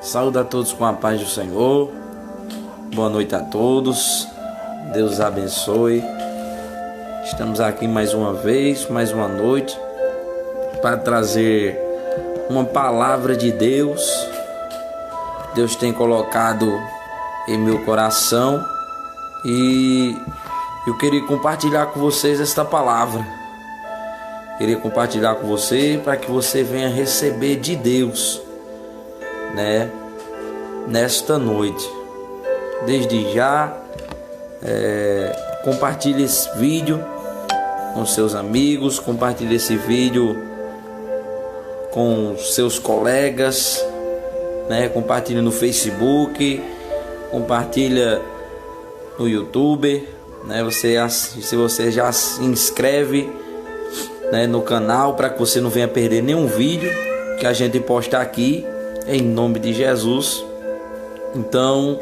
Saúde a todos com a paz do Senhor. Boa noite a todos. Deus abençoe. Estamos aqui mais uma vez, mais uma noite, para trazer uma palavra de Deus. Deus tem colocado em meu coração e eu queria compartilhar com vocês esta palavra. Queria compartilhar com você para que você venha receber de Deus, nesta noite. Desde já, compartilhe esse vídeo com seus amigos, compartilhe esse vídeo com seus colegas, compartilhe no Facebook, compartilha no YouTube, se você já se inscreve, no canal, para que você não venha perder nenhum vídeo que a gente posta aqui, em nome de Jesus. Então,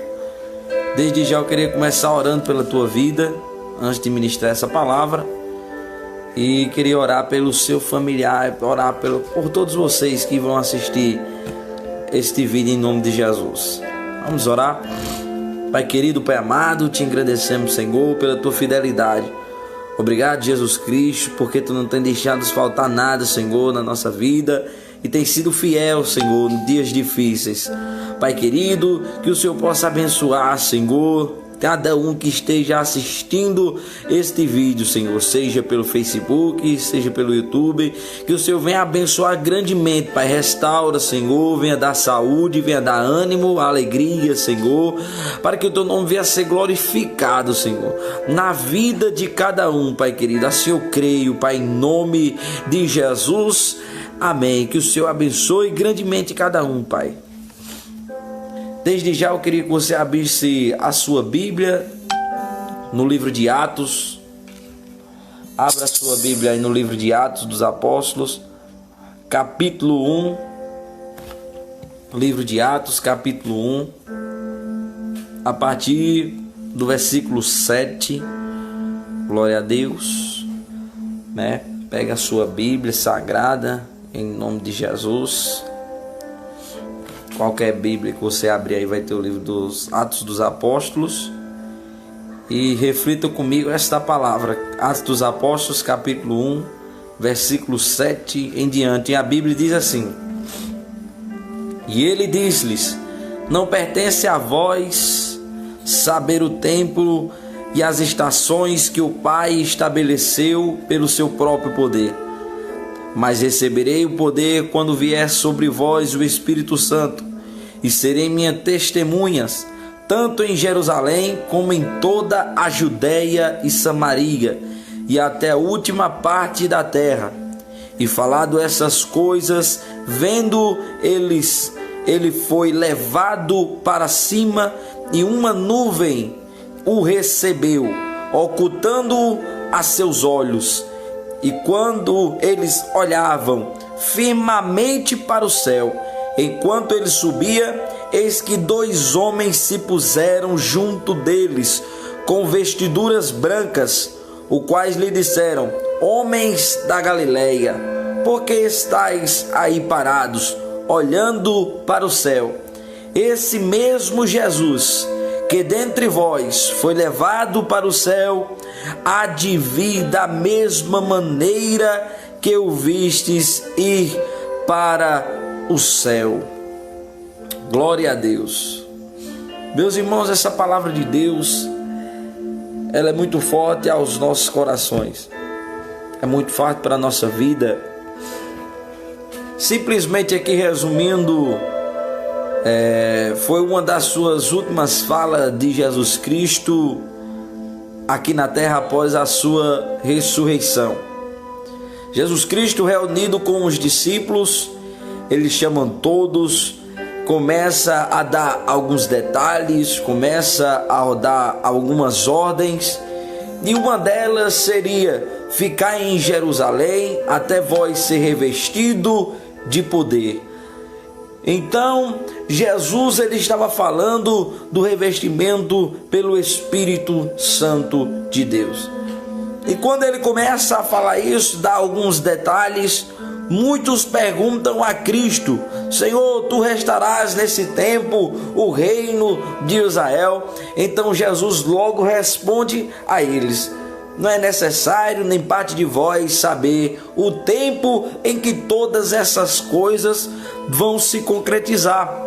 desde já eu queria começar orando pela tua vida, antes de ministrar essa palavra, e queria orar pelo seu familiar, orar por todos vocês que vão assistir este vídeo em nome de Jesus. Vamos orar. Pai querido, Pai amado, te agradecemos, Senhor, pela tua fidelidade. Obrigado, Jesus Cristo, porque tu não tem deixado faltar nada, Senhor, na nossa vida, e tem sido fiel, Senhor, em dias difíceis. Pai querido, que o Senhor possa abençoar, Senhor, cada um que esteja assistindo este vídeo, Senhor, seja pelo Facebook, seja pelo YouTube, que o Senhor venha abençoar grandemente, Pai. Restaura, Senhor, venha dar saúde, venha dar ânimo, alegria, Senhor, para que o teu nome venha a ser glorificado, Senhor, na vida de cada um, Pai querido. Assim eu creio, Pai, em nome de Jesus, amém. Que o Senhor abençoe grandemente cada um, Pai. Desde já eu queria que você abrisse a sua Bíblia no livro de Atos. Abra a sua Bíblia aí no livro de Atos dos Apóstolos, capítulo 1. Livro de Atos, capítulo 1, a partir do versículo 7. Glória a Deus. Pega a sua Bíblia sagrada, em nome de Jesus. Qualquer Bíblia que você abrir aí vai ter o livro dos Atos dos Apóstolos. E reflita comigo esta palavra. Atos dos Apóstolos, capítulo 1, versículo 7 em diante. E a Bíblia diz assim: E ele disse-lhes: Não pertence a vós saber o tempo e as estações que o Pai estabeleceu pelo seu próprio poder. Mas receberei o poder quando vier sobre vós o Espírito Santo, e serei minhas testemunhas, tanto em Jerusalém como em toda a Judéia e Samaria, e até a última parte da terra. E falado essas coisas, vendo ele foi levado para cima, e uma nuvem o recebeu, ocultando-o a seus olhos. E quando eles olhavam firmemente para o céu, enquanto ele subia, eis que 2 homens se puseram junto deles, com vestiduras brancas, os quais lhe disseram: Homens da Galileia, por que estáis aí parados, olhando para o céu? Esse mesmo Jesus, que dentre vós foi levado para o céu, há de vir da mesma maneira que o vistes ir para o céu. Glória a Deus. Meus irmãos, essa palavra de Deus, ela é muito forte aos nossos corações. É muito forte para a nossa vida. Simplesmente aqui resumindo, foi uma das suas últimas falas de Jesus Cristo aqui na terra após a sua ressurreição. Jesus Cristo reunido com os discípulos, ele chama todos, começa a dar alguns detalhes, começa a dar algumas ordens, e uma delas seria: ficar em Jerusalém até vós ser revestido de poder. Então, Jesus ele estava falando do revestimento pelo Espírito Santo de Deus. E quando ele começa a falar isso, dá alguns detalhes, muitos perguntam a Cristo: Senhor, tu restaurarás nesse tempo o reino de Israel? Então Jesus logo responde a eles: não é necessário nem parte de vós saber o tempo em que todas essas coisas vão se concretizar.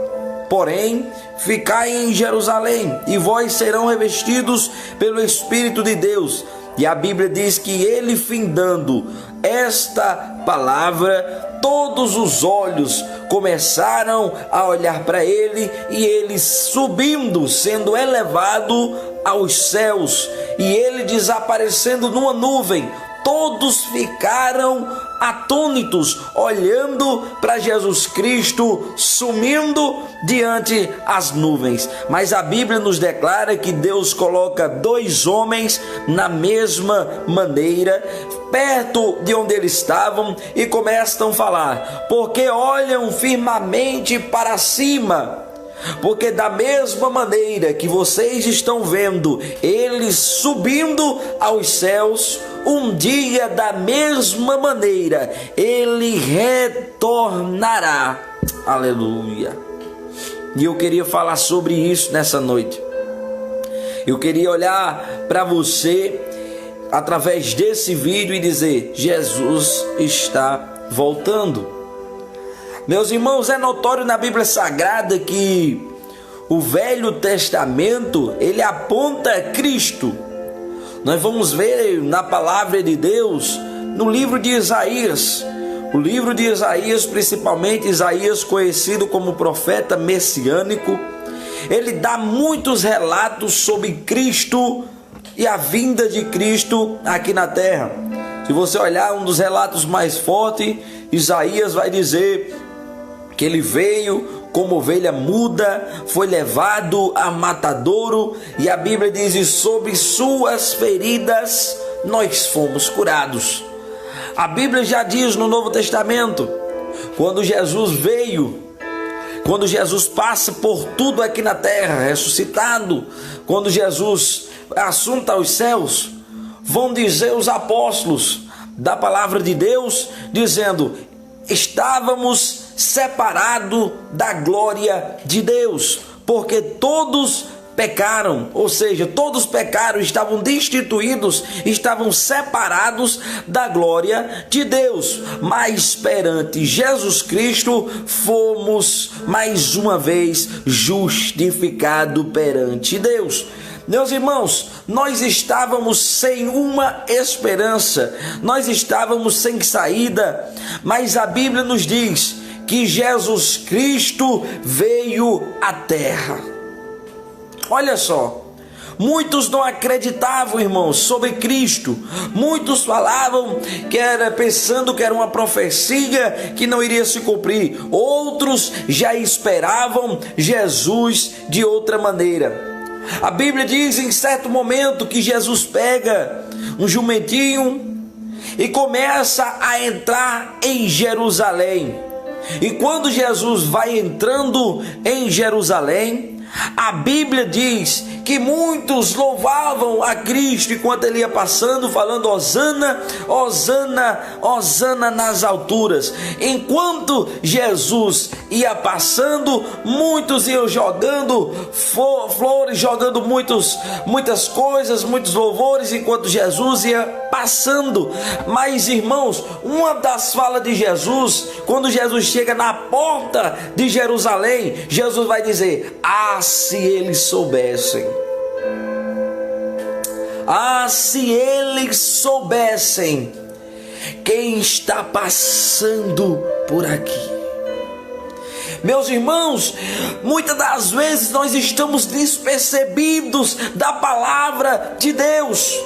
Porém, ficai em Jerusalém, e vós serão revestidos pelo Espírito de Deus. E a Bíblia diz que ele, findando esta palavra, todos os olhos começaram a olhar para ele, e ele subindo, sendo elevado aos céus, e ele desaparecendo numa nuvem. Todos ficaram atônitos, olhando para Jesus Cristo sumindo diante as nuvens. Mas a Bíblia nos declara que Deus coloca dois homens na mesma maneira, perto de onde eles estavam, e começam a falar: porque olham firmemente para cima. Porque da mesma maneira que vocês estão vendo ele subindo aos céus, um dia da mesma maneira ele retornará. Aleluia. E eu queria falar sobre isso nessa noite. Eu queria olhar para você através desse vídeo e dizer: Jesus está voltando. Meus irmãos, é notório na Bíblia Sagrada que o Velho Testamento, ele aponta a Cristo. Nós vamos ver na palavra de Deus, no livro de Isaías. O livro de Isaías, principalmente Isaías, conhecido como profeta messiânico, ele dá muitos relatos sobre Cristo e a vinda de Cristo aqui na terra. Se você olhar um dos relatos mais fortes, Isaías vai dizer que ele veio como ovelha muda, foi levado a matadouro, e a Bíblia diz: e sobre suas feridas nós fomos curados. A Bíblia já diz no Novo Testamento, quando Jesus veio, quando Jesus passa por tudo aqui na terra, ressuscitado, quando Jesus assunta aos céus, vão dizer os apóstolos da palavra de Deus, dizendo: estávamos separados da glória de Deus, porque todos pecaram, ou seja, todos pecaram, estavam destituídos, estavam separados da glória de Deus. Mas perante Jesus Cristo fomos mais uma vez justificados perante Deus. Meus irmãos, nós estávamos sem uma esperança, nós estávamos sem saída, mas a Bíblia nos diz que Jesus Cristo veio à terra. Olha só, muitos não acreditavam, irmãos, sobre Cristo. Muitos falavam que pensando que era uma profecia que não iria se cumprir. Outros já esperavam Jesus de outra maneira. A Bíblia diz em certo momento que Jesus pega um jumentinho e começa a entrar em Jerusalém. E quando Jesus vai entrando em Jerusalém, a Bíblia diz que muitos louvavam a Cristo enquanto ele ia passando, falando: Hosana, Hosana, Hosana nas alturas. Enquanto Jesus ia passando, muitos iam jogando flores, jogando muitas coisas, muitos louvores, enquanto Jesus ia passando. Mas, irmãos, uma das falas de Jesus, quando Jesus chega na porta de Jerusalém, Jesus vai dizer: se eles soubessem, se eles soubessem quem está passando por aqui. Meus irmãos, muitas das vezes nós estamos despercebidos da palavra de Deus.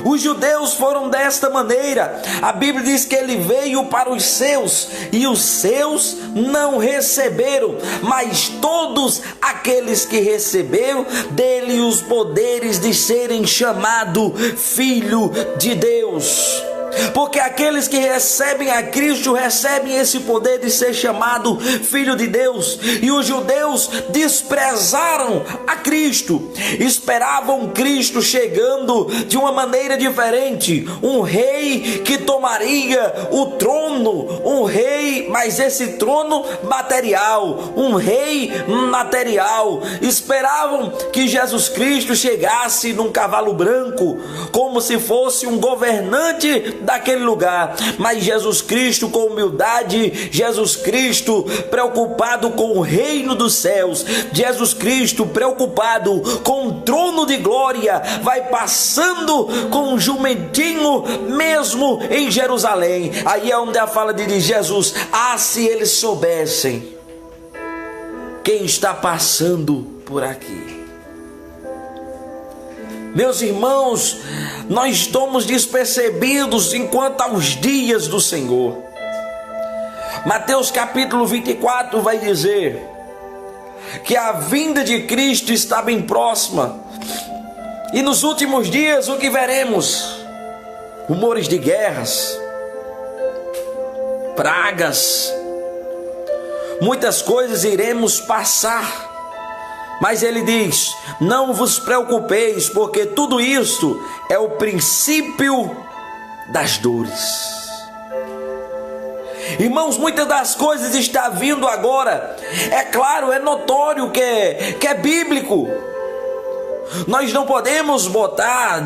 Os judeus foram desta maneira. A Bíblia diz que ele veio para os seus e os seus não receberam, mas todos aqueles que receberam dele os poderes de serem chamados filho de Deus. Porque aqueles que recebem a Cristo recebem esse poder de ser chamado filho de Deus. E os judeus desprezaram a Cristo, esperavam Cristo chegando de uma maneira diferente, um rei que tomaria o trono, um rei, mas esse trono material, um rei material. Esperavam que Jesus Cristo chegasse num cavalo branco, como se fosse um governante daquele lugar. Mas Jesus Cristo com humildade, Jesus Cristo preocupado com o reino dos céus, Jesus Cristo preocupado com o trono de glória, vai passando com um jumentinho mesmo em Jerusalém. Aí é onde a fala de Jesus: ah, se eles soubessem quem está passando por aqui. Meus irmãos, nós estamos despercebidos enquanto aos dias do Senhor. Mateus capítulo 24 vai dizer que a vinda de Cristo está bem próxima. E nos últimos dias o que veremos? Rumores de guerras, pragas, muitas coisas iremos passar. Mas ele diz: não vos preocupeis, porque tudo isto é o princípio das dores. Irmãos, muitas das coisas está vindo agora. É claro, é notório que é bíblico. Nós não podemos botar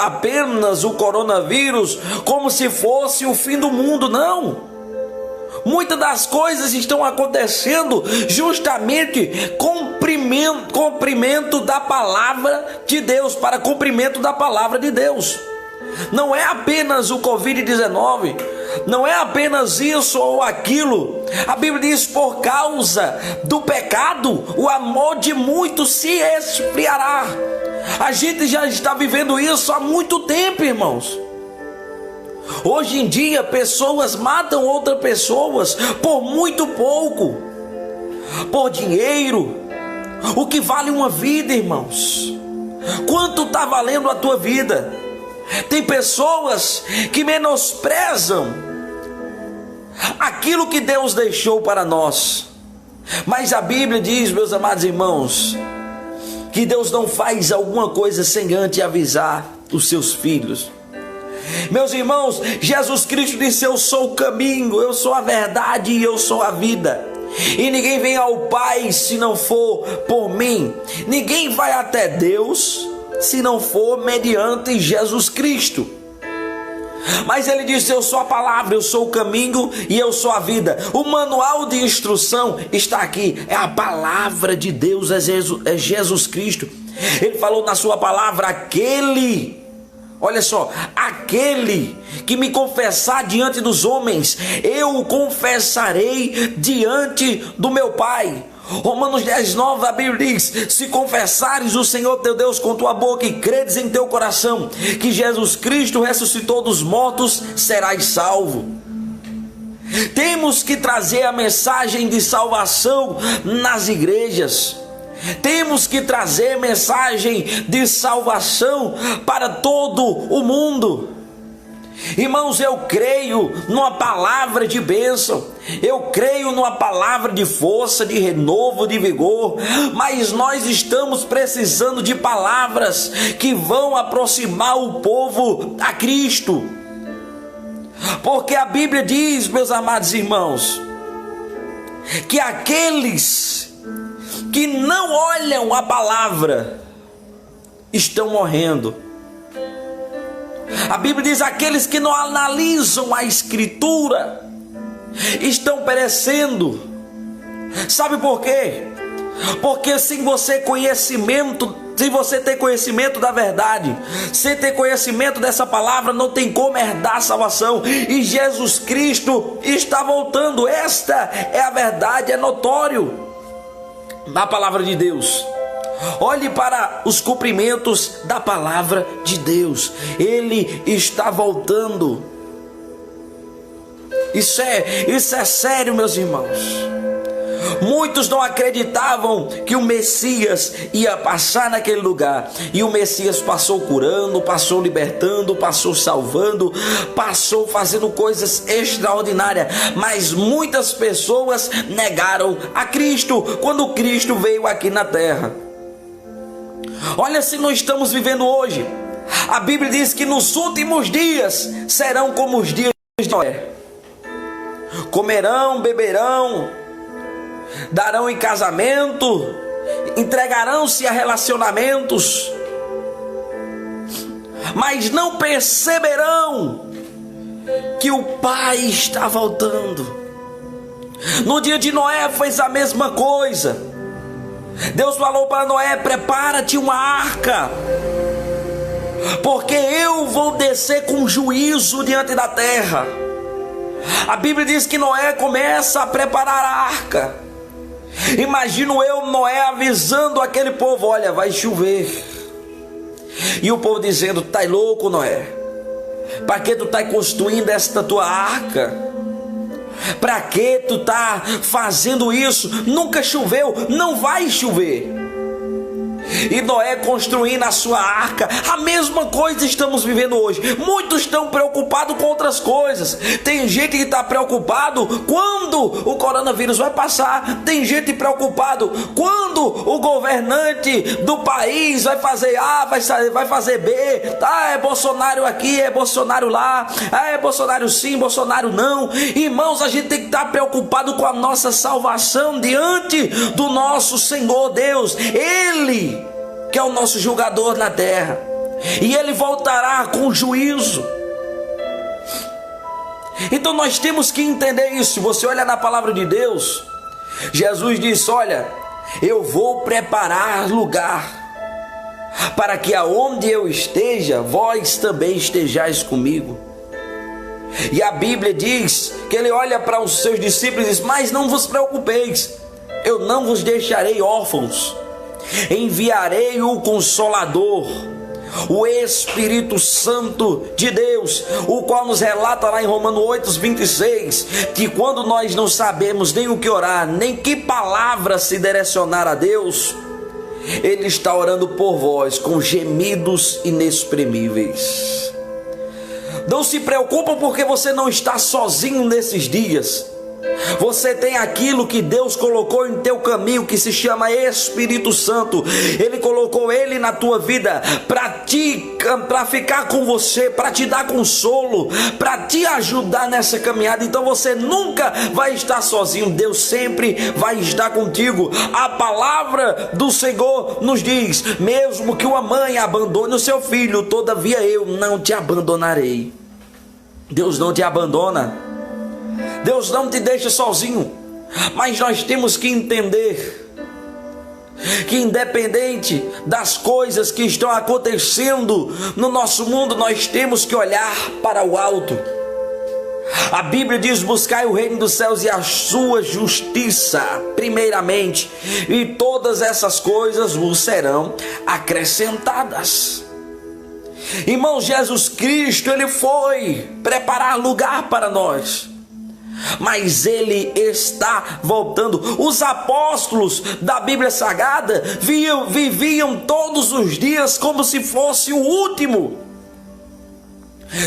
apenas o coronavírus como se fosse o fim do mundo, não. Muitas das coisas estão acontecendo justamente cumprimento da palavra de Deus, para cumprimento da palavra de Deus. Não é apenas o Covid-19, não é apenas isso ou aquilo. A Bíblia diz: por causa do pecado, o amor de muitos se esfriará. A gente já está vivendo isso há muito tempo, irmãos. Hoje em dia, pessoas matam outras pessoas por muito pouco, por dinheiro. O que vale uma vida, irmãos? Quanto está valendo a tua vida? Tem pessoas que menosprezam aquilo que Deus deixou para nós. Mas a Bíblia diz, meus amados irmãos, que Deus não faz alguma coisa sem antes avisar os seus filhos. Meus irmãos, Jesus Cristo disse: eu sou o caminho, eu sou a verdade e eu sou a vida. E ninguém vem ao Pai se não for por mim. Ninguém vai até Deus se não for mediante Jesus Cristo. Mas ele disse: eu sou a palavra, eu sou o caminho e eu sou a vida. O manual de instrução está aqui. É a palavra de Deus, é Jesus Cristo. Ele falou na sua palavra: olha só, aquele que me confessar diante dos homens, eu o confessarei diante do meu Pai. Romanos 10:9, a Bíblia diz: se confessares o Senhor teu Deus com tua boca e credes em teu coração que Jesus Cristo ressuscitou dos mortos, serás salvo. Temos que trazer a mensagem de salvação nas igrejas. Temos que trazer mensagem de salvação para todo o mundo. Irmãos, eu creio numa palavra de bênção, eu creio numa palavra de força, de renovo, de vigor, mas nós estamos precisando de palavras que vão aproximar o povo a Cristo. Porque a Bíblia diz, meus amados irmãos, que aqueles que não olham a palavra estão morrendo. A Bíblia diz: aqueles que não analisam a Escritura estão perecendo. Sabe por quê? Porque sem você ter conhecimento da verdade, sem ter conhecimento dessa palavra, não tem como herdar a salvação. E Jesus Cristo está voltando. Esta é a verdade, é notório da palavra de Deus. Olhe para os cumprimentos da palavra de Deus. Ele está voltando. Isso é sério, meus irmãos. Muitos não acreditavam que o Messias ia passar naquele lugar. E o Messias passou curando, passou libertando, passou salvando, passou fazendo coisas extraordinárias. Mas muitas pessoas negaram a Cristo quando Cristo veio aqui na terra. Olha, se nós estamos vivendo hoje, a Bíblia diz que nos últimos dias serão como os dias de Noé. Comerão, beberão, darão em casamento, entregarão-se a relacionamentos, mas não perceberão que o Pai está voltando. No dia de Noé fez a mesma coisa. Deus falou para Noé: prepara-te uma arca, porque eu vou descer com juízo diante da terra. A Bíblia diz que Noé começa a preparar a arca. Imagino eu, Noé, avisando aquele povo: olha, vai chover. E o povo dizendo: tá louco, Noé? Para que tu tá construindo esta tua arca? Para que tu tá fazendo isso? Nunca choveu, não vai chover. E Noé construindo a sua arca. A mesma coisa estamos vivendo hoje. Muitos estão preocupados com outras coisas. Tem gente que está preocupado quando o coronavírus vai passar. Tem gente preocupado quando o governante do país vai fazer A, vai fazer B. É Bolsonaro aqui, é Bolsonaro lá, é Bolsonaro sim, Bolsonaro não. Irmãos, a gente tem que estar preocupado com a nossa salvação diante do nosso Senhor Deus. Ele que é o nosso julgador na terra, e ele voltará com juízo. Então nós temos que entender isso. Se você olha na palavra de Deus, Jesus disse: olha, eu vou preparar lugar, para que aonde eu esteja, vós também estejais comigo. E a Bíblia diz que ele olha para os seus discípulos e diz: mas não vos preocupeis, eu não vos deixarei órfãos. Enviarei o Consolador, o Espírito Santo de Deus, o qual nos relata lá em Romanos 8:26, que quando nós não sabemos nem o que orar, nem que palavra se direcionar a Deus, Ele está orando por vós com gemidos inexprimíveis. Não se preocupa, porque você não está sozinho nesses dias. Você tem aquilo que Deus colocou em teu caminho, que se chama Espírito Santo. Ele colocou ele na tua vida para ficar com você, para te dar consolo, para te ajudar nessa caminhada. Então você nunca vai estar sozinho. Deus sempre vai estar contigo. A palavra do Senhor nos diz: mesmo que uma mãe abandone o seu filho, todavia eu não te abandonarei. Deus não te abandona. Deus não te deixa sozinho. Mas nós temos que entender que, independente das coisas que estão acontecendo no nosso mundo, nós temos que olhar para o alto. A Bíblia diz: buscai o reino dos céus e a sua justiça primeiramente, e todas essas coisas vos serão acrescentadas. Irmão, Jesus Cristo, Ele foi preparar lugar para nós, mas Ele está voltando. Os apóstolos da Bíblia Sagrada viviam todos os dias como se fosse o último.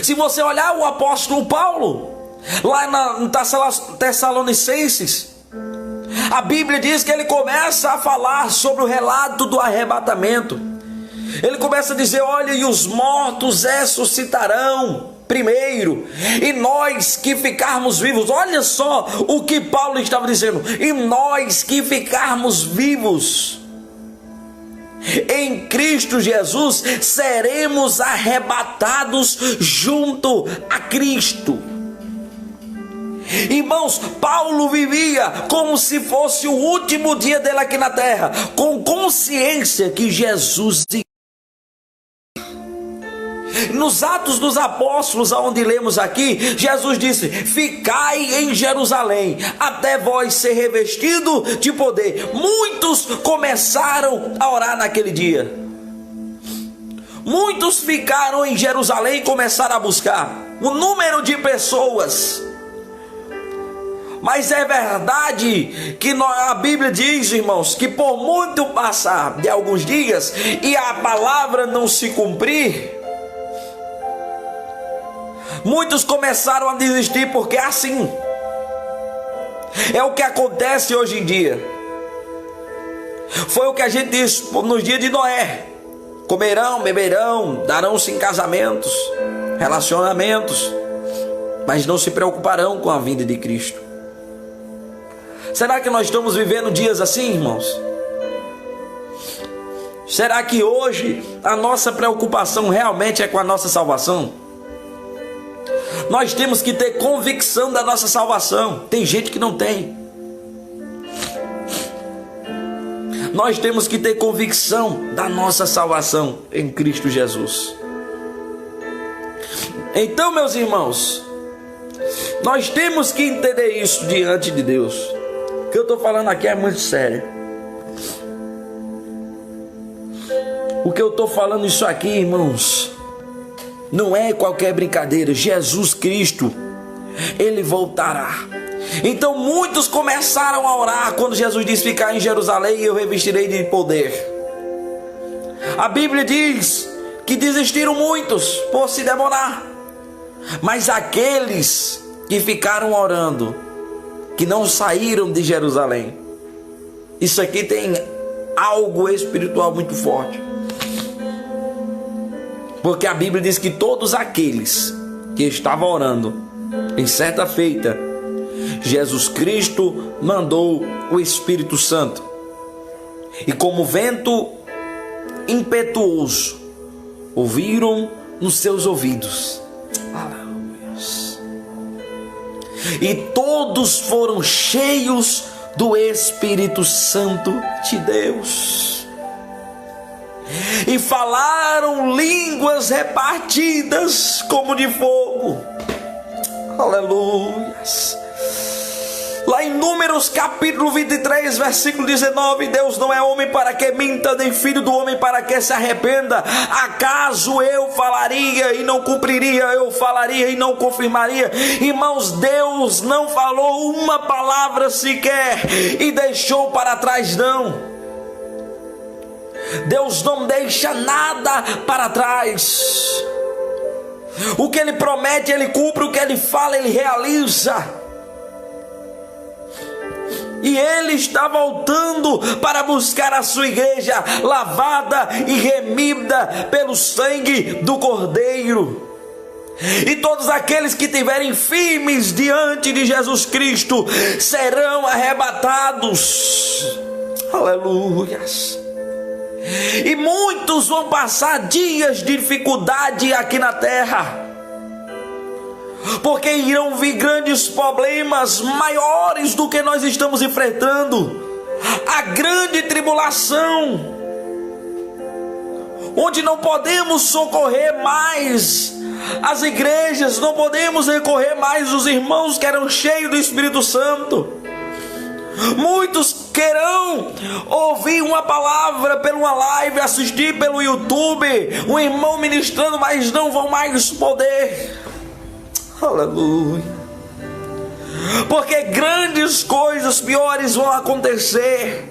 Se você olhar o apóstolo Paulo, lá em Tessalonicenses, a Bíblia diz que ele começa a falar sobre o relato do arrebatamento. Ele começa a dizer: olha, e os mortos ressuscitarão primeiro, e nós que ficarmos vivos. Olha só o que Paulo estava dizendo: e nós que ficarmos vivos em Cristo Jesus seremos arrebatados junto a Cristo. Irmãos, Paulo vivia como se fosse o último dia dele aqui na terra, com consciência que Jesus... Nos Atos dos Apóstolos, onde lemos aqui, Jesus disse: ficai em Jerusalém, até vós ser revestido de poder. Muitos começaram a orar naquele dia. Muitos ficaram em Jerusalém e começaram a buscar. O número de pessoas Mas é verdade que a Bíblia diz, irmãos, que por muito passar de alguns dias e a palavra não se cumprir, muitos começaram a desistir, porque é assim. É o que acontece hoje em dia. Foi o que a gente disse nos dias de Noé: comerão, beberão, darão-se em casamentos, relacionamentos, mas não se preocuparão com a vinda de Cristo. Será que nós estamos vivendo dias assim, irmãos? Será que hoje a nossa preocupação realmente é com a nossa salvação? Nós temos que ter convicção da nossa salvação. Tem gente que não tem. Nós temos que ter convicção da nossa salvação em Cristo Jesus. Então, meus irmãos, nós temos que entender isso diante de Deus. O que eu estou falando aqui é muito sério. O que eu estou falando isso aqui, irmãos, não é qualquer brincadeira. Jesus Cristo, Ele voltará. Então muitos começaram a orar quando Jesus disse: ficar em Jerusalém e eu revestirei de poder. A Bíblia diz que desistiram muitos por se demorar. Mas aqueles que ficaram orando, que não saíram de Jerusalém, isso aqui tem algo espiritual muito forte. Porque a Bíblia diz que todos aqueles que estavam orando, em certa feita, Jesus Cristo mandou o Espírito Santo, e como vento impetuoso, ouviram nos seus ouvidos. E todos foram cheios do Espírito Santo de Deus, e falaram línguas repartidas como de fogo. Aleluias. Lá em Números capítulo 23, versículo 19, Deus não é homem para que minta, nem filho do homem para que se arrependa. Acaso eu falaria e não cumpriria? Eu falaria e não confirmaria? Irmãos, Deus não falou uma palavra sequer e deixou para trás, não. Deus não deixa nada para trás. O que Ele promete, Ele cumpre. O que Ele fala, Ele realiza. E Ele está voltando para buscar a sua igreja, lavada e remida pelo sangue do Cordeiro. E todos aqueles que estiverem firmes diante de Jesus Cristo serão arrebatados. Aleluias. E muitos vão passar dias de dificuldade aqui na terra, porque irão vir grandes problemas maiores do que nós estamos enfrentando. A grande tribulação, onde não podemos socorrer mais as igrejas, não podemos recorrer mais os irmãos que eram cheios do Espírito Santo. Muitos querão ouvir uma palavra pela uma live, assistir pelo YouTube, um irmão ministrando, mas não vão mais poder. Aleluia. Porque grandes coisas piores vão acontecer.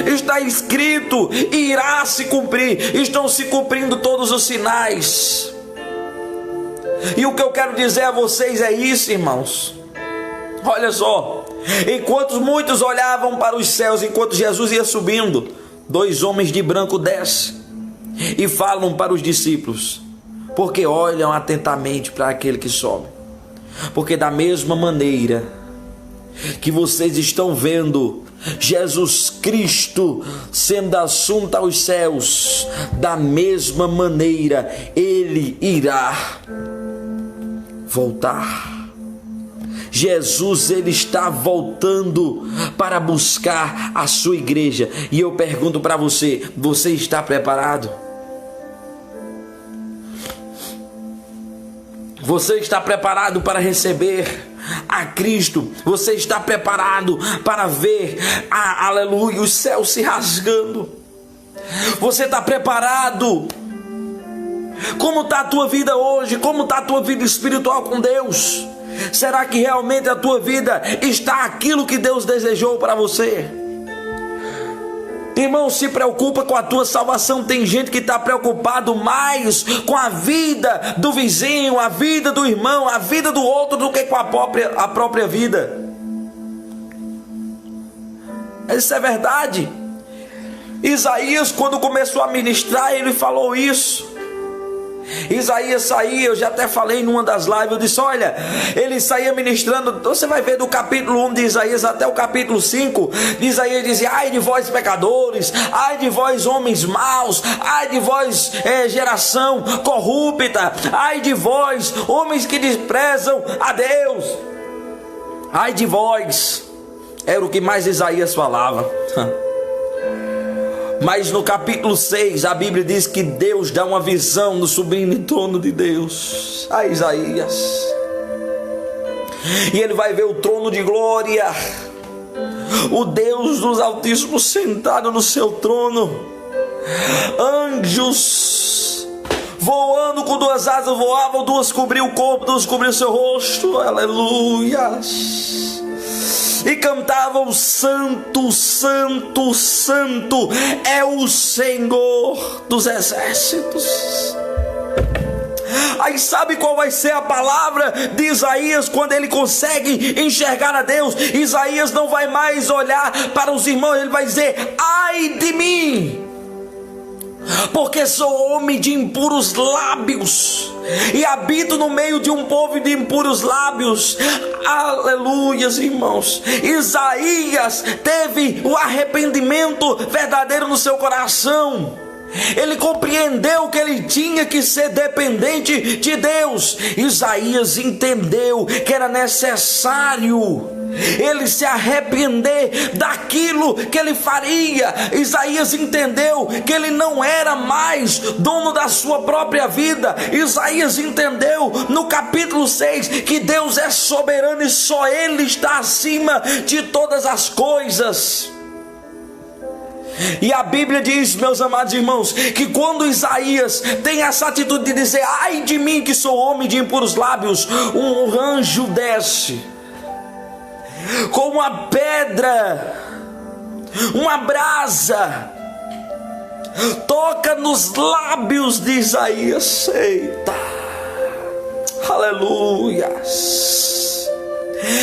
Está escrito e irá se cumprir. Estão se cumprindo todos os sinais. E o que eu quero dizer a vocês é isso, irmãos. Olha só. Enquanto muitos olhavam para os céus, enquanto Jesus ia subindo, dois homens de branco descem e falam para os discípulos, porque olham atentamente para aquele que sobe. Porque da mesma maneira que vocês estão vendo Jesus Cristo sendo assunto aos céus, da mesma maneira Ele irá voltar. Jesus, Ele está voltando para buscar a sua igreja. E eu pergunto para você, você está preparado? Você está preparado para receber a Cristo? Você está preparado para ver, aleluia, os céus se rasgando? Você está preparado? Como está a tua vida hoje? Como está a tua vida espiritual com Deus? Será que realmente a tua vida está aquilo que Deus desejou para você? Irmão, se preocupa com a tua salvação. Tem gente que está preocupado mais com a vida do vizinho, a vida do irmão, a vida do outro, do que com a própria vida. Isso é verdade. Isaías, quando começou a ministrar, ele falou isso. Isaías saía, eu já até falei numa das lives, eu disse, olha, ele saía ministrando, você vai ver do capítulo 1 de Isaías até o capítulo 5, Isaías dizia, ai de vós pecadores, ai de vós homens maus, ai de vós geração corrupta, ai de vós homens que desprezam a Deus, ai de vós, era o que mais Isaías falava. Mas no capítulo 6 a Bíblia diz que Deus dá uma visão do sublime trono de Deus a Isaías, e ele vai ver o trono de glória, o Deus dos Altíssimos sentado no seu trono, anjos voando com duas asas voavam, duas cobriam o corpo, duas cobriam o seu rosto, aleluias, e cantavam, santo, santo, santo é o Senhor dos exércitos. Aí sabe qual vai ser a palavra de Isaías quando ele consegue enxergar a Deus? Isaías não vai mais olhar para os irmãos, ele vai dizer, ai de mim, porque sou homem de impuros lábios e habito no meio de um povo de impuros lábios. Aleluias, irmãos. Isaías teve o arrependimento verdadeiro no seu coração. Ele compreendeu que ele tinha que ser dependente de Deus. Isaías entendeu que era necessário ele se arrepender daquilo que ele faria. Isaías entendeu que ele não era mais dono da sua própria vida. Isaías entendeu no capítulo 6 que Deus é soberano e só ele está acima de todas as coisas. E a Bíblia diz, meus amados irmãos, que quando Isaías tem essa atitude de dizer, ai de mim que sou homem de impuros lábios, um anjo desce com uma pedra, uma brasa, toca nos lábios de Isaías. Eita, aleluias.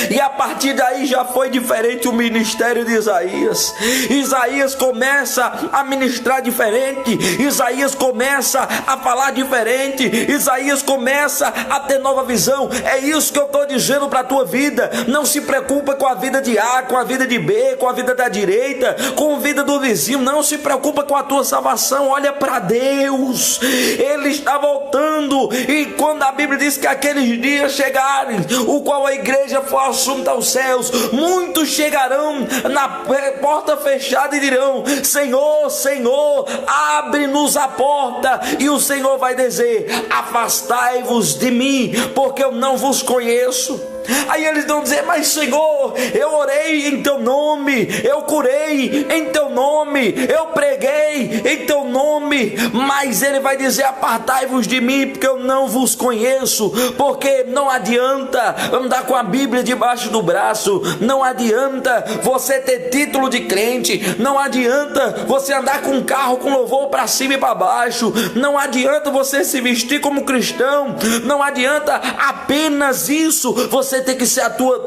E a partir daí já foi diferente o ministério de Isaías. Isaías começa a ministrar diferente, Isaías começa a falar diferente, Isaías começa a ter nova visão. É isso que eu estou dizendo para a tua vida. Não se preocupa com a vida de A, com a vida de B, com a vida da direita, com a vida do vizinho. Não se preocupa com a tua salvação. Olha para Deus, Ele está voltando. E quando a Bíblia diz que aqueles dias chegarem, o qual a igreja for assunta aos céus, muitos chegarão na porta fechada e dirão, Senhor, Senhor, abre-nos a porta. E o Senhor vai dizer, afastai-vos de mim, porque eu não vos conheço. Aí eles vão dizer, mas Senhor, eu orei em teu nome, eu curei em teu nome, eu preguei em teu nome. Mas ele vai dizer, apartai-vos de mim, porque eu não vos conheço. Porque não adianta andar com a Bíblia debaixo do braço, não adianta você ter título de crente, não adianta você andar com um carro com louvor para cima e para baixo, não adianta você se vestir como cristão, não adianta apenas isso. Você tem que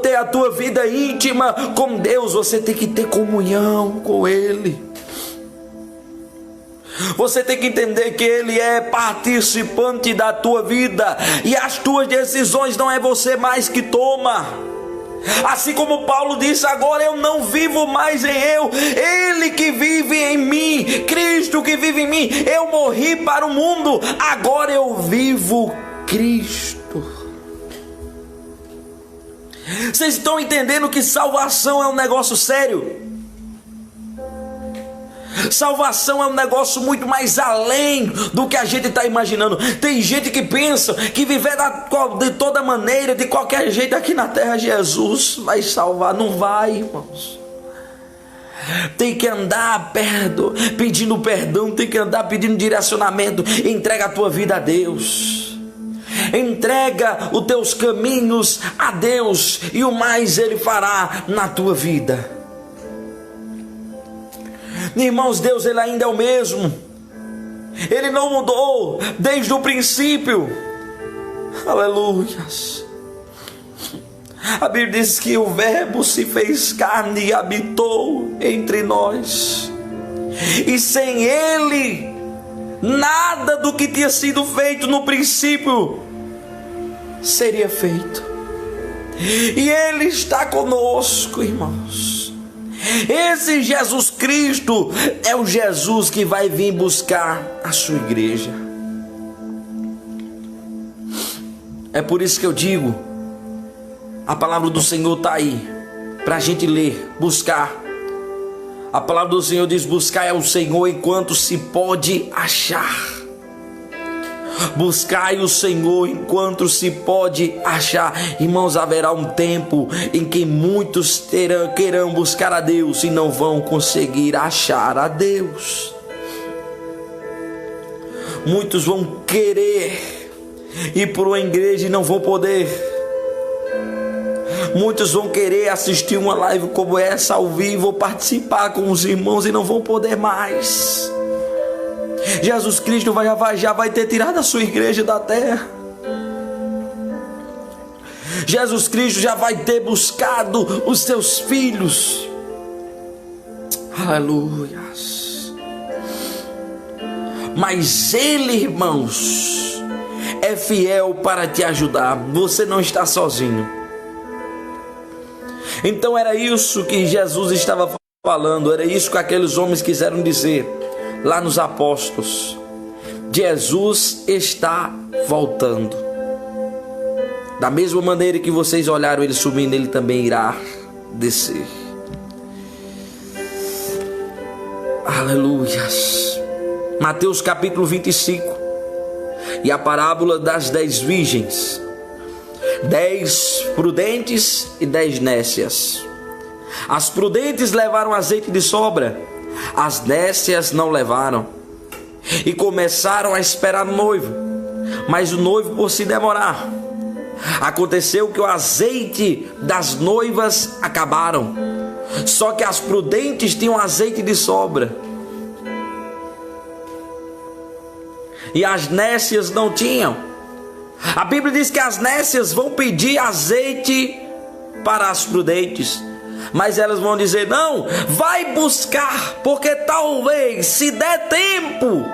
ter a tua vida íntima com Deus, você tem que ter comunhão com Ele. Você tem que entender que Ele é participante da tua vida, e as tuas decisões não é você mais que toma. Assim como Paulo disse, agora eu não vivo mais em eu, Ele que vive em mim, Cristo que vive em mim. Eu morri para o mundo, agora eu vivo Cristo. Vocês estão entendendo que salvação é um negócio sério? Salvação é um negócio muito mais além do que a gente está imaginando. Tem gente que pensa que viver de toda maneira, de qualquer jeito aqui na terra, Jesus vai salvar. Não vai, irmãos. Tem que andar perto, pedindo perdão, tem que andar pedindo direcionamento. Entrega a tua vida a Deus. Entrega os teus caminhos a Deus e o mais Ele fará na tua vida. Irmãos, Deus Ele ainda é o mesmo. Ele não mudou desde o princípio. Aleluias. A Bíblia diz que o Verbo se fez carne e habitou entre nós. E sem Ele, nada do que tinha sido feito no princípio seria feito. E Ele está conosco, irmãos. Esse Jesus Cristo é o Jesus que vai vir buscar a sua igreja. É por isso que eu digo, a palavra do Senhor está aí, para a gente ler, buscar. A palavra do Senhor diz: buscai ao Senhor enquanto se pode achar. Buscai o Senhor enquanto se pode achar. Irmãos, haverá um tempo em que muitos querão buscar a Deus e não vão conseguir achar a Deus. Muitos vão querer ir para uma igreja e não vão poder. Muitos vão querer assistir uma live como essa ao vivo, participar com os irmãos e não vão poder mais. Jesus Cristo já vai ter tirado a sua igreja da terra. Jesus Cristo já vai ter buscado os seus filhos. Aleluias. Mas Ele, irmãos, é fiel para te ajudar. Você não está sozinho. Então era isso que Jesus estava falando. Era isso que aqueles homens quiseram dizer lá nos apóstolos. Jesus está voltando. Da mesma maneira que vocês olharam Ele subindo, Ele também irá descer. Aleluias. Mateus capítulo 25. E a parábola das 10 virgens. 10 prudentes e 10 nécias. As prudentes levaram azeite de sobra, as nécias não levaram. E começaram a esperar o noivo, mas o noivo por se demorar. Aconteceu que o azeite das noivas acabaram, só que as prudentes tinham azeite de sobra, e as nécias não tinham. A Bíblia diz que as nécias vão pedir azeite para as prudentes, mas elas vão dizer: não, vai buscar, porque talvez, se der tempo,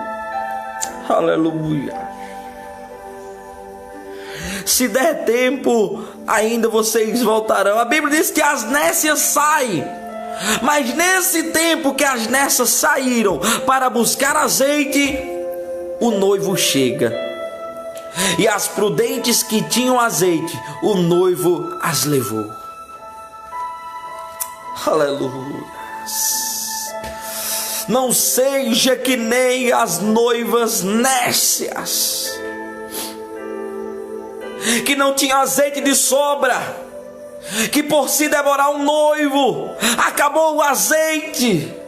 aleluia, se der tempo, ainda vocês voltarão. A Bíblia diz que as nécias saem, mas nesse tempo que as nécias saíram para buscar azeite, o noivo chega. E as prudentes que tinham azeite, o noivo as levou. Aleluia. Não seja que nem as noivas nécias, que não tinham azeite de sobra, que por se demorar um noivo, acabou o azeite,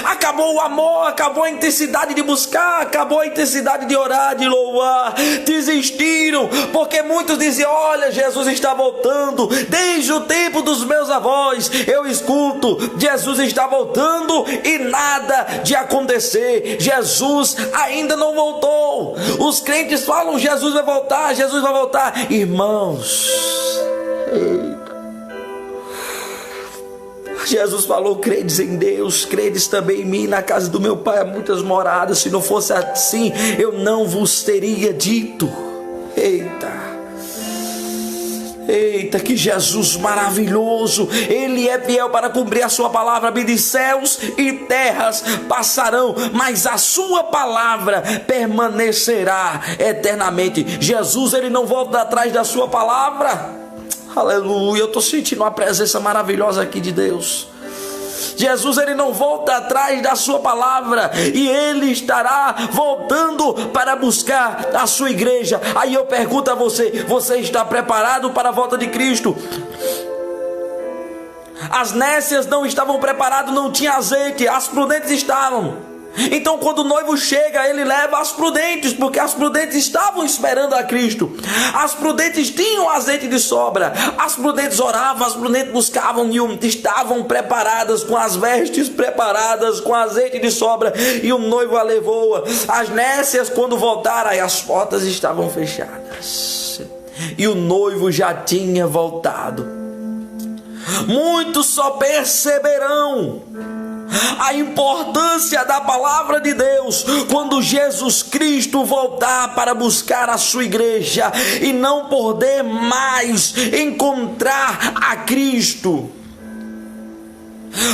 acabou o amor, acabou a intensidade de buscar, acabou a intensidade de orar, de louvar, desistiram, porque muitos diziam: olha, Jesus está voltando. Desde o tempo dos meus avós eu escuto: Jesus está voltando, e nada de acontecer. Jesus ainda não voltou. Os crentes falam: Jesus vai voltar, Jesus vai voltar. Irmãos, Jesus falou: credes em Deus, credes também em mim. Na casa do meu pai há muitas moradas. Se não fosse assim, eu não vos teria dito. Eita, que Jesus maravilhoso. Ele é fiel para cumprir a sua palavra. De céus e terras passarão, mas a sua palavra permanecerá eternamente. Jesus, Ele não volta atrás da sua palavra. Aleluia, eu estou sentindo uma presença maravilhosa aqui de Deus. Jesus, Ele não volta atrás da sua palavra, e Ele estará voltando para buscar a sua igreja. Aí eu pergunto a você: você está preparado para a volta de Cristo? As nécias não estavam preparadas, não tinha azeite. As prudentes estavam. Então quando o noivo chega, ele leva as prudentes, porque as prudentes estavam esperando a Cristo. As prudentes tinham azeite de sobra. As prudentes oravam, as prudentes buscavam e estavam preparadas, com as vestes preparadas, com azeite de sobra, e o noivo a levou. As nécias, quando voltaram, aí as portas estavam fechadas e o noivo já tinha voltado. Muitos só perceberão a importância da palavra de Deus quando Jesus Cristo voltar para buscar a sua igreja e não poder mais encontrar a Cristo.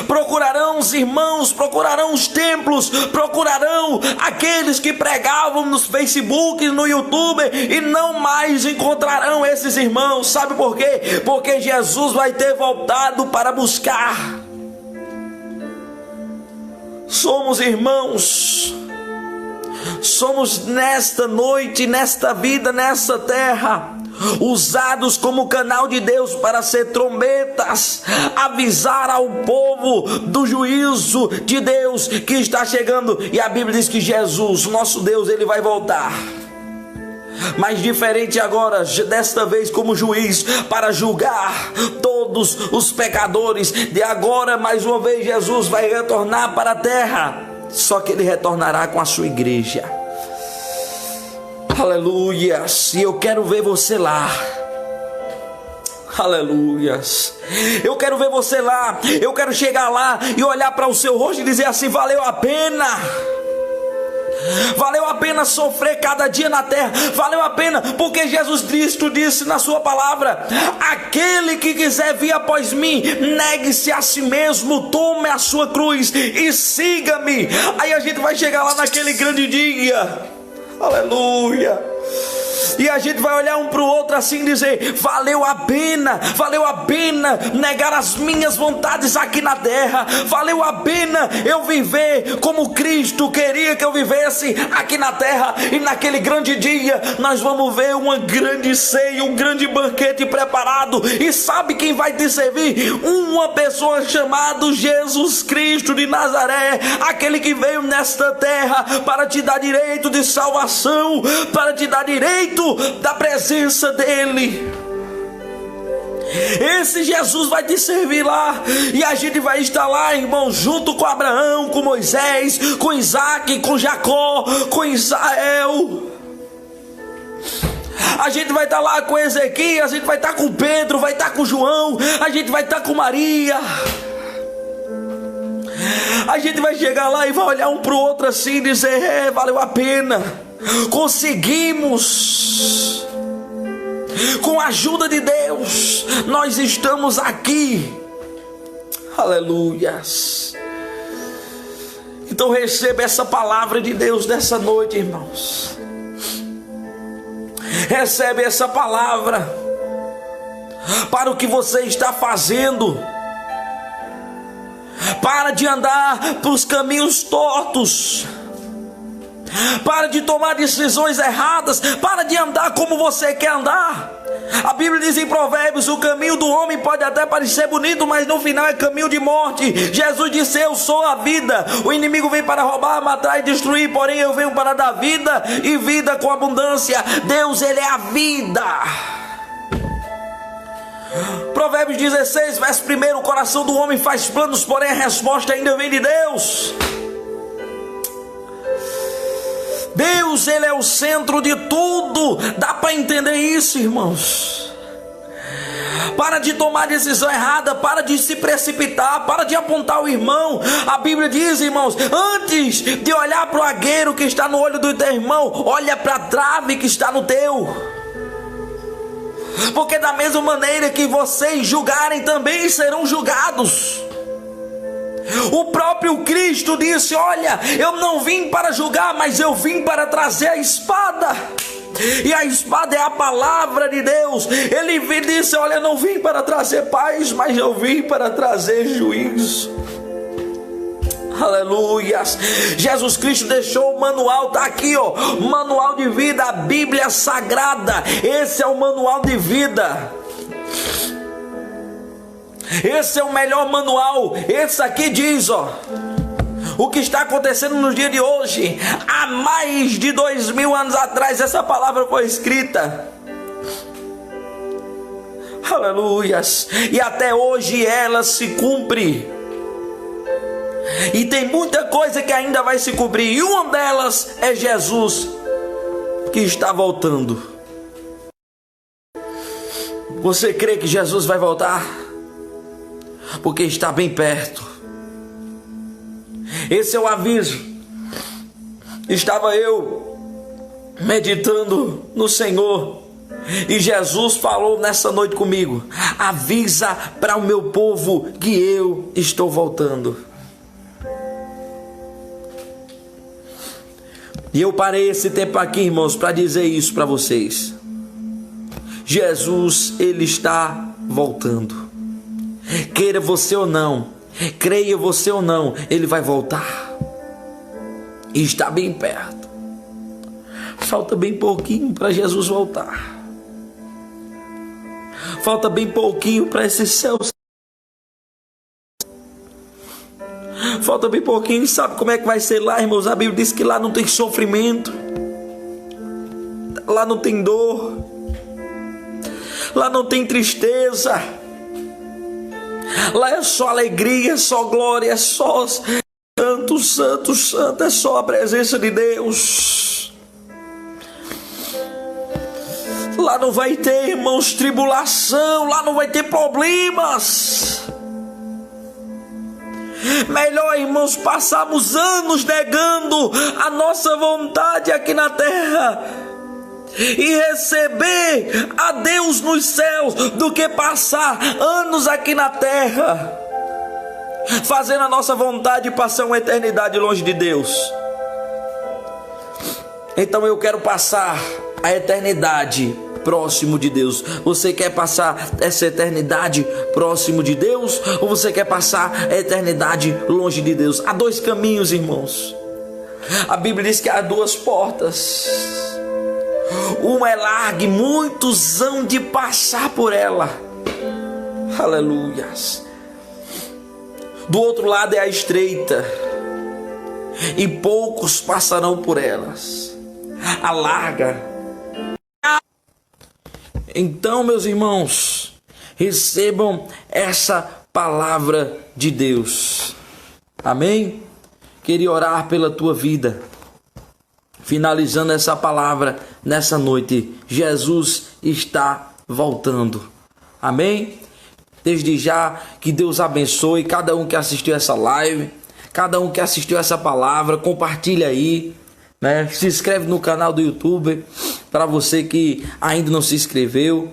Procurarão os irmãos, procurarão os templos, procurarão aqueles que pregavam nos Facebook, no YouTube, e não mais encontrarão esses irmãos. Sabe por quê? Porque Jesus vai ter voltado para buscar. Somos irmãos, somos nesta noite, nesta vida, nessa terra, usados como canal de Deus para ser trombetas, avisar ao povo do juízo de Deus que está chegando. E a Bíblia diz que Jesus, nosso Deus, ele vai voltar. Mas diferente agora, desta vez como juiz, para julgar todos os pecadores. De agora, mais uma vez, Jesus vai retornar para a terra, só que ele retornará com a sua igreja. Aleluias. E eu quero ver você lá. Aleluias. Eu quero ver você lá. Eu quero chegar lá e olhar para o seu rosto e dizer assim: valeu a pena. Valeu a pena sofrer cada dia na terra. Valeu a pena, porque Jesus Cristo disse na sua palavra: aquele que quiser vir após mim, negue-se a si mesmo, tome a sua cruz e siga-me. Aí a gente vai chegar lá naquele grande dia. Aleluia. E a gente vai olhar um para o outro assim e dizer: valeu a pena negar as minhas vontades aqui na terra. Valeu a pena eu viver como Cristo queria que eu vivesse aqui na terra. E naquele grande dia nós vamos ver uma grande ceia, um grande banquete preparado. E sabe quem vai te servir? Uma pessoa chamada Jesus Cristo de Nazaré, aquele que veio nesta terra para te dar direito de salvação, para te dar direito da presença dele. Esse Jesus vai te servir lá, e a gente vai estar lá, irmão, junto com Abraão, com Moisés, com Isaac, com Jacó, com Israel. A gente vai estar lá com Ezequias, a gente vai estar com Pedro, vai estar com João, a gente vai estar com Maria. A gente vai chegar lá e vai olhar um para o outro assim e dizer: valeu a pena. Conseguimos. Com a ajuda de Deus, nós estamos aqui. Aleluias. Então receba essa palavra de Deus dessa noite, irmãos. Recebe essa palavra para o que você está fazendo. Para de andar pelos caminhos tortos. Para de tomar decisões erradas. Para de andar como você quer andar. A Bíblia diz em Provérbios: o caminho do homem pode até parecer bonito, mas no final é caminho de morte. Jesus disse: eu sou a vida. O inimigo vem para roubar, matar e destruir, porém eu venho para dar vida, e vida com abundância. Deus, ele é a vida. Provérbios 16, verso 1: o coração do homem faz planos, porém a resposta ainda vem de Deus. Deus, ele é o centro de tudo. Dá para entender isso, irmãos? Para de tomar decisão errada, para de se precipitar, para de apontar o irmão. A Bíblia diz, irmãos, antes de olhar para o agueiro que está no olho do teu irmão, olha para a trave que está no teu. Porque da mesma maneira que vocês julgarem, também serão julgados. O próprio Cristo disse: olha, eu não vim para julgar, mas eu vim para trazer a espada. E a espada é a palavra de Deus. Ele disse: olha, eu não vim para trazer paz, mas eu vim para trazer juízo. Aleluia. Jesus Cristo deixou o manual, está aqui, ó, manual de vida, a Bíblia Sagrada. Esse é o manual de vida. Esse é o melhor manual. Esse aqui diz, ó, o que está acontecendo no dia de hoje. Há mais de 2000 anos atrás essa palavra foi escrita. Aleluias. E até hoje ela se cumpre. E tem muita coisa que ainda vai se cumprir. E uma delas é Jesus, que está voltando. Você crê que Jesus vai voltar? Porque está bem perto. Esse é o aviso. Estava eu meditando no Senhor e Jesus falou nessa noite comigo: avisa para o meu povo que eu estou voltando. E eu parei esse tempo aqui, irmãos, para dizer isso para vocês. Jesus, ele está voltando. Queira você ou não, creia você ou não, ele vai voltar. E está bem perto. Falta bem pouquinho para Jesus voltar. Falta bem pouquinho para esse céu. Falta bem pouquinho. Sabe como é que vai ser lá, irmãos? A Bíblia diz que lá não tem sofrimento, lá não tem dor, lá não tem tristeza, lá é só alegria, é só glória, é só santo, santo, santo, é só a presença de Deus. Lá não vai ter, irmãos, tribulação, lá não vai ter problemas. Melhor, irmãos, passarmos anos negando a nossa vontade aqui na terra e receber a Deus nos céus, do que passar anos aqui na terra fazendo a nossa vontade e passar uma eternidade longe de Deus. Então eu quero passar a eternidade próximo de Deus. Você quer passar essa eternidade próximo de Deus, ou você quer passar a eternidade longe de Deus? Há dois caminhos, irmãos. A Bíblia diz que há duas portas. Uma é larga e muitos hão de passar por ela. Aleluias. Do outro lado é a estreita, e poucos passarão por elas. A larga. Então, meus irmãos, recebam essa palavra de Deus. Amém? Queria orar pela tua vida, finalizando essa palavra nessa noite. Jesus está voltando. Amém? Desde já, que Deus abençoe cada um que assistiu essa live, cada um que assistiu essa palavra. Compartilha aí, né? Se inscreve no canal do YouTube, para você que ainda não se inscreveu,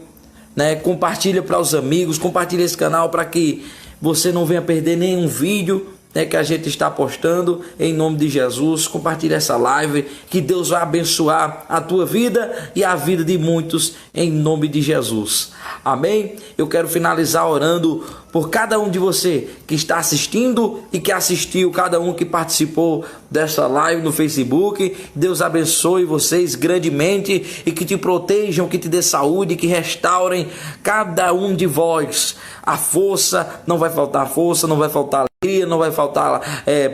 né? Compartilha para os amigos, compartilha esse canal para que você não venha perder nenhum vídeo, né, que a gente está postando. Em nome de Jesus, compartilha essa live, que Deus vai abençoar a tua vida e a vida de muitos, em nome de Jesus. Amém? Eu quero finalizar orando por cada um de você que está assistindo e que assistiu, cada um que participou dessa live no Facebook. Deus abençoe vocês grandemente e que te protejam, que te dê saúde, que restaurem cada um de vós. A força, não vai faltar força, não vai faltar alegria, não vai faltar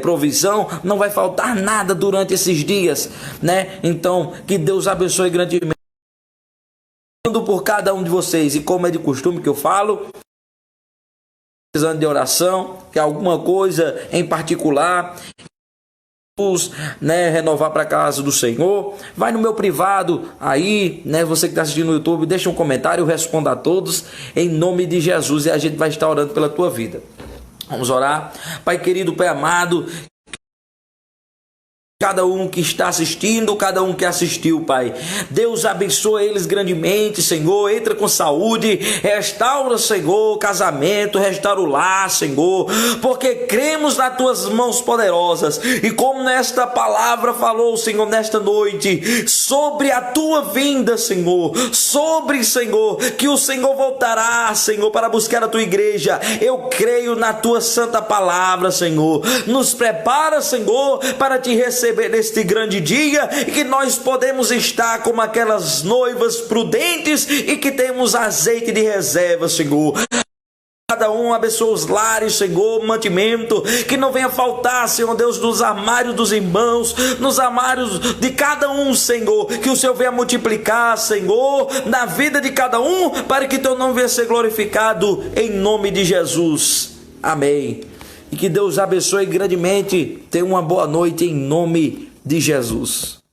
provisão, não vai faltar nada durante esses dias, né? Então, que Deus abençoe grandemente por cada um de vocês. E como é de costume que eu falo, precisando de oração, que alguma coisa em particular, né, renovar para a casa do Senhor, vai no meu privado aí, né? Você que está assistindo no YouTube, deixa um comentário, eu respondo a todos em nome de Jesus, e a gente vai estar orando pela tua vida. Vamos orar. Pai querido, Pai amado, cada um que está assistindo, cada um que assistiu, Pai, Deus abençoa eles grandemente, Senhor. Entra com saúde, restaura, Senhor, o casamento, restaura o lar, Senhor, porque cremos nas tuas mãos poderosas. E como nesta palavra falou, Senhor, nesta noite, sobre a tua vinda, Senhor, sobre, Senhor, que o Senhor voltará, Senhor, para buscar a tua igreja. Eu creio na tua santa palavra, Senhor. Nos prepara, Senhor, para te receber neste grande dia, e que nós podemos estar como aquelas noivas prudentes e que temos azeite de reserva, Senhor. cada um, abençoa os lares, Senhor, mantimento, que não venha faltar, Senhor Deus, nos armários dos irmãos, nos armários de cada um, Senhor, que o Senhor venha multiplicar, Senhor, na vida de cada um, para que teu nome venha ser glorificado, em nome de Jesus, amém. E que Deus abençoe grandemente. Tenha uma boa noite em nome de Jesus.